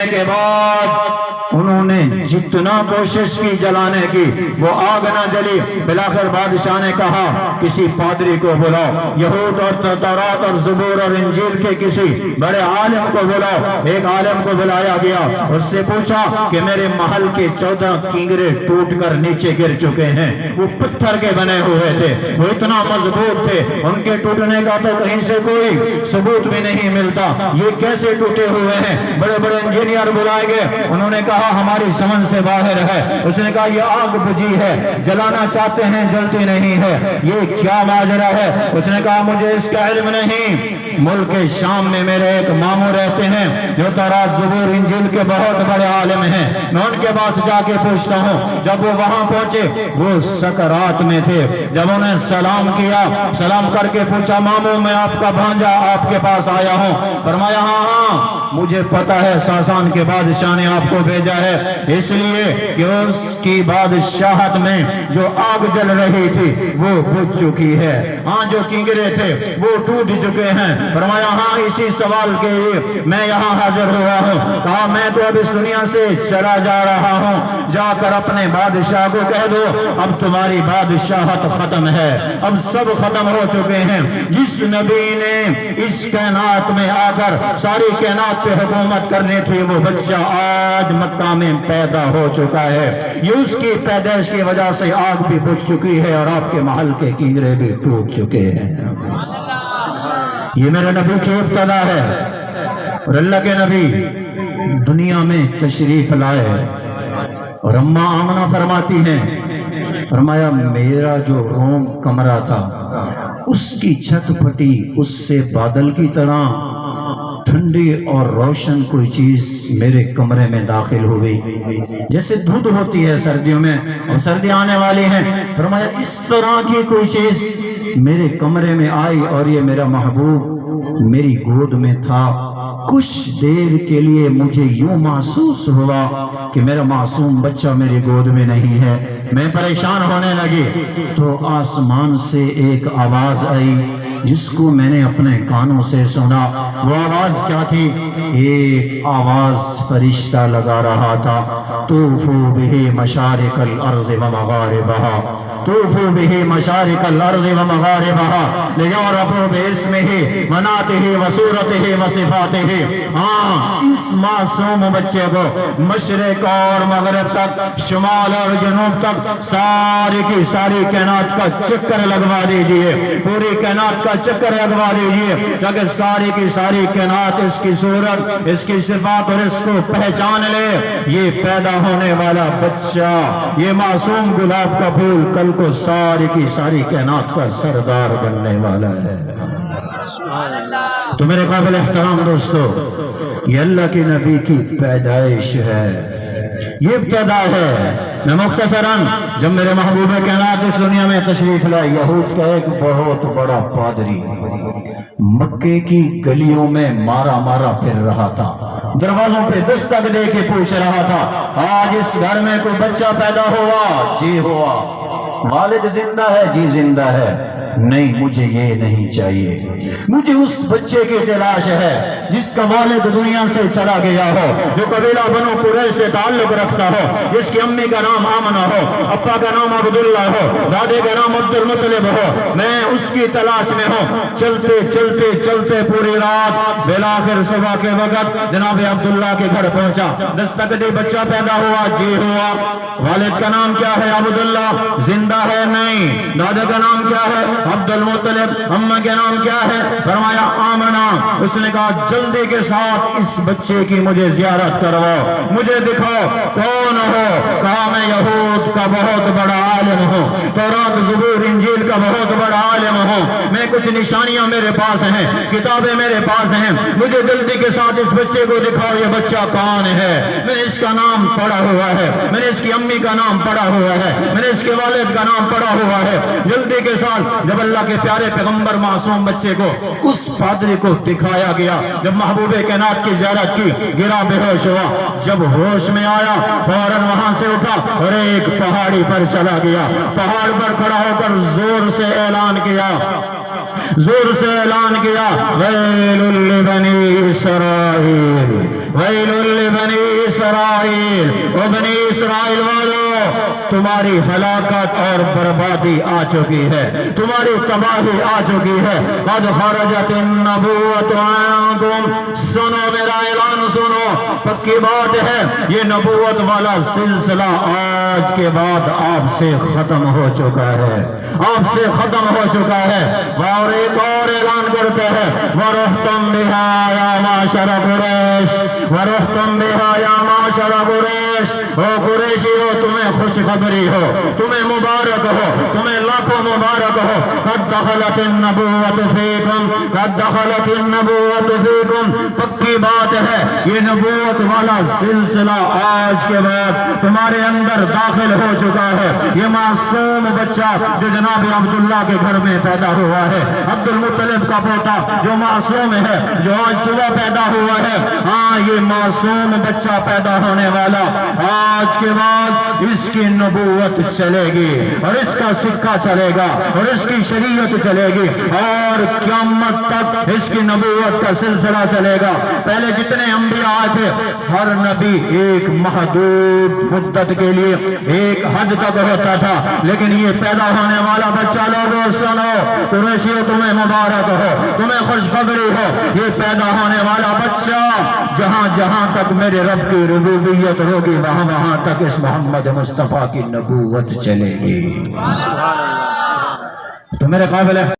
کے بعد انہوں نے جتنا کوشش کی جلانے کی وہ آگ نہ جلی. بلاخر بادشاہ نے کہا کسی پادری کو بلاؤ, یہود اور تورات اور زبور اور انجیل کے کسی بڑے عالم کو بلاؤ. ایک عالم کو بلایا گیا, اس سے پوچھا کہ میرے محل کے 14 کنگرے ٹوٹ کر نیچے گر چکے ہیں. وہ پتھر کے بنے ہوئے تھے, وہ اتنا مضبوط تھے, ان کے ٹوٹنے کا تو کہیں سے کوئی ثبوت بھی نہیں ملتا. یہ کیسے ٹوٹے ہوئے ہیں؟ بڑے بڑے انجینئر بلائے گئے, انہوں نے کہا ہماری سمجھ سے باہر ہے. اس نے کہا یہ آگ بجھی ہے, جلانا چاہتے ہیں جلتی نہیں ہے, یہ کیا ماجرا ہے؟ اس نے کہا مجھے اس کا علم نہیں. ملک شام میں میرے ایک ماموں رہتے ہیں جو تورات زبور انجیل کے بہت بڑے عالم ہیں, میں ان کے پاس جا کے پوچھتا ہوں. جب وہ وہاں پہنچے وہ سکرات میں تھے. جب انہیں سلام کیا, سلام کر کے پوچھا ماموں میں آپ کا بھانجا آپ کے پاس آیا ہوں. فرمایا ہاں مجھے پتا ہے ساسان کے بادشاہ نے آپ کو بھیجا ہے, اس لیے کہ اس کی بادشاہت میں جو آگ جل رہی تھی وہ بجھ چکی ہے, ہاں جو کنگرے تھے وہ ٹوٹ چکے ہیں. فرمایا ہاں اسی سوال کے لیے میں یہاں حاضر ہوا ہوں. کہا میں تو اب اس دنیا سے چلا جا رہا ہوں, جا کر اپنے بادشاہ کو کہہ دو اب تمہاری بادشاہت ختم ہے, اب سب ختم ہو چکے ہیں. جس نبی نے اس کائنات میں آ کر ساری کائنات پہ حکومت کرنی تھی وہ بچہ آج مکہ میں پیدا ہو چکا ہے. یہ اس کی پیدائش کی وجہ سے آگ بھی بجھ چکی ہے اور آپ کے محل کے کنگرے بھی ٹوٹ چکے ہیں. یہ میرے نبی کی ابتدا ہے, اور اللہ کے نبی دنیا میں تشریف لائے اور اماں آمنہ فرماتی ہیں, فرمایا میرا جو روم کمرہ تھا اس کی چھت پھٹی, اس سے بادل کی طرح ٹھنڈی اور روشن کوئی چیز میرے کمرے میں داخل ہوئی, جیسے دھند ہوتی ہے سردیوں میں اور سردی آنے والی ہیں. فرمایا اس طرح کی کوئی چیز میرے کمرے میں آئی اور یہ میرا محبوب میری گود میں تھا. کچھ دیر کے لیے مجھے یوں محسوس ہوا کہ میرا معصوم بچہ میری گود میں نہیں ہے. میں پریشان ہونے لگی تو آسمان سے ایک آواز آئی جس کو میں نے اپنے کانوں سے سنا. وہ آواز کیا تھی؟ ایک آواز فرشتہ لگا رہا تھا, طوفو بہ مشارق الارض و مغاربہا, طوفو بہ مشارق الارض و مغاربہا لیعرفوا باسمہ مناتہ و صورتہ و صفاتہ. ہاں اس معصوم بچے کو مشرق اور مغرب تک, شمال اور جنوب تک ساری کی ساری کائنات کا چکر لگوا دیجئے, پوری کائنات کا چکر لگوا دیجئے تاکہ ساری کی ساری کائنات اس کی صورت, اس کی صفات اور اس کو پہچان لے. یہ پیدا ہونے والا بچہ, یہ معصوم گلاب کا پھول کل کو ساری کی ساری کائنات کا سردار بننے والا ہے. تو میرے قابل احترام دوستو, یہ اللہ کے نبی کی پیدائش ہے, یہ ابتدا ہے. میں مختصراً جب میرے محبوب کائنات اس دنیا میں تشریف لائے, یہود کا ایک بہت بڑا پادری مکے کی گلیوں میں مارا مارا پھر رہا تھا, دروازوں پہ دستک دے کے پوچھ رہا تھا آج اس گھر میں کوئی بچہ پیدا ہوا؟ جی ہوا. والد زندہ ہے؟ جی زندہ ہے. نہیں مجھے یہ نہیں چاہیے, مجھے اس بچے کی تلاش ہے جس کا والد دنیا سے چلا گیا ہو, جو قبیلہ بنو قریظ سے تعلق رکھتا ہو, جس کی امی کا نام آمنہ ہو, ابا کا نام عبداللہ ہو, دادے کا نام عبد المطلب ہو. میں اس کی تلاش میں ہوں. چلتے چلتے چلتے پوری رات, بلاخر صبح کے وقت جناب عبداللہ کے گھر پہنچا. دستک دی, بچہ پیدا ہوا؟ جی ہوا. والد کا نام کیا ہے؟ عبداللہ. زندہ ہے؟ نہیں. دادا کا نام کیا ہے؟ عبد المطلب. اماں کے نام کیا ہے؟ فرمایا آمنہ. اس نے کہا جلدی کے ساتھ اس بچے کی مجھے زیارت کرواؤ, مجھے دکھاؤ کون ہو. کہا میں یہود کا بہت بڑا عالم ہوں, تورات زبور انجیل کا بہت بڑا عالم ہوں, میں کچھ نشانیاں میرے پاس ہیں, کتابیں میرے پاس ہیں, مجھے جلدی کے ساتھ اس بچے کو دکھاؤ. یہ بچہ کون ہے؟ میں نے اس کا نام پڑھا ہوا ہے, میں نے اس کی امی کا نام پڑھا ہوا ہے, میں نے اس کے والد کا نام پڑھا ہوا ہے. جلدی کے ساتھ جب اللہ کے پیارے پیغمبر معصوم بچے کو اس پادری کو دکھایا گیا, جب محبوب کائنات کی زیارت کی, گرا بے ہوش ہوا. جب ہوش میں آیا فوراً وہاں سے اٹھا اور ایک پہاڑی پر چلا گیا. پہاڑ پر کھڑا ہو کر زور سے اعلان کیا زور سے اعلان کیا ویل لبنی اسرائیل، ویل لبنی اسرائیل، او بنی اسرائیل والو تمہاری ہلاکت اور بربادی آ چکی ہے، تمہاری تباہی آ چکی ہے۔ قد خرجت النبوۃ عنکم، سنو میرا اعلان سنو، پکی بات ہے یہ نبوت والا سلسلہ آج کے بعد آپ سے ختم ہو چکا ہے، آپ سے ختم ہو چکا ہے۔ اور ایک اور اعلان کرتے ہیں وَرُحْتُمْ بِهَا يَا مَعْشَرَ قُرَيْشٍ، وَرُحْتُمْ بِهَا يَا مَعْشَرَ قُرَيْشٍ، او قریشی ہو تمہیں خوشخبری ہو، تمہیں مبارک ہو، تمہیں لاکھوں مبارک ہو۔ قد دخلت النبوۃ فیکم، قد دخلت النبوۃ فیکم، پکی بات ہے یہ نبوت والا سلسلہ آج کے بعد تمہارے اندر داخل ہو چکا ہے۔ یہ معصوم بچہ جو جناب عبداللہ کے گھر میں پیدا ہوا ہے، عبد المطلب کا پوتا جو معصوم ہے، جو آج صبح پیدا ہوا ہے، ہاں یہ معصوم بچہ پیدا ہونے والا آج کے بعد اس کی نبوت چلے گی اور اس کا سکہ چلے گا اور اس کی شریعت چلے گی اور قیامت تک اس کی نبوت کا سلسلہ چلے گا۔ پہلے جتنے انبیاء آئے تھے ہر نبی ایک محدود مدت کے لیے ایک حد تک ہوتا تھا، لیکن یہ پیدا ہونے والا بچہ لوگوں سنو، قریشیوں تمہیں مبارک ہو، تمہیں خوشخبری ہو، یہ پیدا ہونے والا بچہ جہاں جہاں تک میرے رب کی ربوبیت ہوگی وہاں وہاں تک اس محمد مصطفیٰ کی نبوت چلے گی۔ تو میرے قابل ہے